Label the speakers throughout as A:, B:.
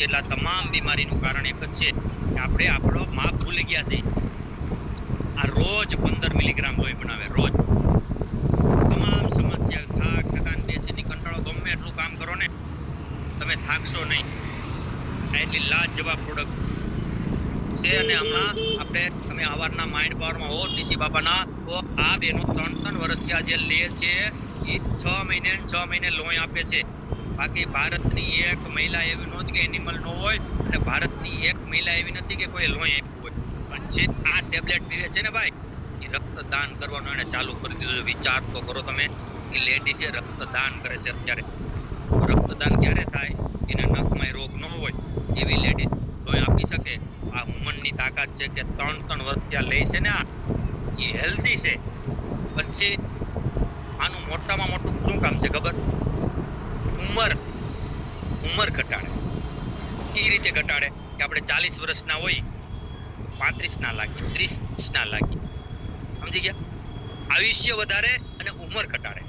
A: એટલે તમામ બીમારીનું કારણ એક જ છે કે આપણે આપણો માપ ભૂલી ગયા છીએ. આ રોજ 15 મિલીગ્રામ લોહી બનાવે, રોજ. તમામ સમસ્યા, થાક, થકાન, બેસીની કંટાળો, ગમે એટલું કામ કરો ને તમે થાકશો નહીં. એટલી લાજવાબ પ્રોડક્ટ છે. અને હમણાં આપણે તમે સવારના માઇન્ડ પાવરમાં હો ટીસી બાબાના, તો આ બેનો 3 વર્ષથી આ જે લે છે એ 6 મહિને લોહી આપે છે. બાકી ભારતની એક મહિલા એવી નહોતી કે એનિમલ ન હોય, અને ભારતની એક મહિલા એવી નથી કે કોઈ લોહી આપ્યું હોય. પણ જે આ ટેબ્લેટ પીવે છે ને ભાઈ, એ રક્તદાન કરવાનું એને ચાલુ કરી દીધું. વિચાર તો કરો તમે, એ લેડીઝે રક્તદાન કરે છે અત્યારે. રક્તદાન ક્યારે થાય? એને નખમાં રોગ ન હોય એવી લેડીઝ લોહી આપી શકે. આ વુમનની તાકાત છે કે 3 વર્ષ ત્યાં લે છે ને, આ એ હેલ્ધી છે. પછી આનું મોટામાં મોટું શું કામ છે ખબર? ઉંમર ઘટાડે. એ રીતે ઘટાડે કે આપણે 40 વર્ષના હોય, 35 ના લાગી, 30 ના લાગી. સમજી ગયા? આયુષ્ય વધારે અને ઉંમર ઘટાડે.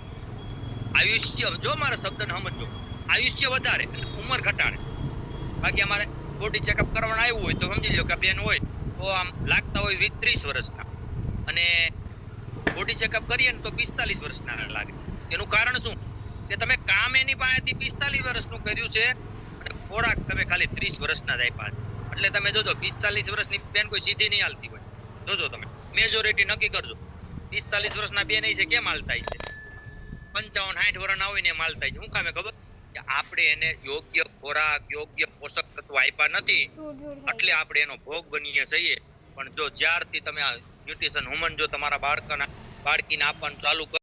A: આયુષ્ય, જો મારા શબ્દને સમજો, આયુષ્ય વધારે અને ઉંમર ઘટાડે. બાકી અમારે બોડી ચેકઅપ કરવાનું આવ્યું હોય તો સમજી લો કે બેન હોય તો આમ લાગતા હોય 30 વર્ષના, અને બોડી ચેકઅપ કરીએ ને તો 45 વર્ષના લાગે. એનું કારણ શું? કે તમે કામ એની પાસેથી 45 વર્ષનું કર્યું છે અને ખોરાક તમે ખાલી 30 વર્ષના જ આપ્યા છે. એટલે તમે જોજો 45 વર્ષની બેન કોઈ સીધી નહીં હાલતી હોય. જોજો તમે મેજોરિટી નક્કી કરજો. 45 વર્ષના બેન છે કેમ હાલતા છે? 55-60 વર્ષના હોય ને એમ હાલતા છે. શું કામે ખબર? કે આપણે એને યોગ્ય ખોરાક, યોગ્ય પોષક તત્વો આપ્યા નથી, એટલે આપણે એનો ભોગ બનીએ છીએ. પણ જો જ્યારથી તમે આ ન્યુટ્રિશન હુમન જો તમારા બાળકીને આપવાનું ચાલુ કરો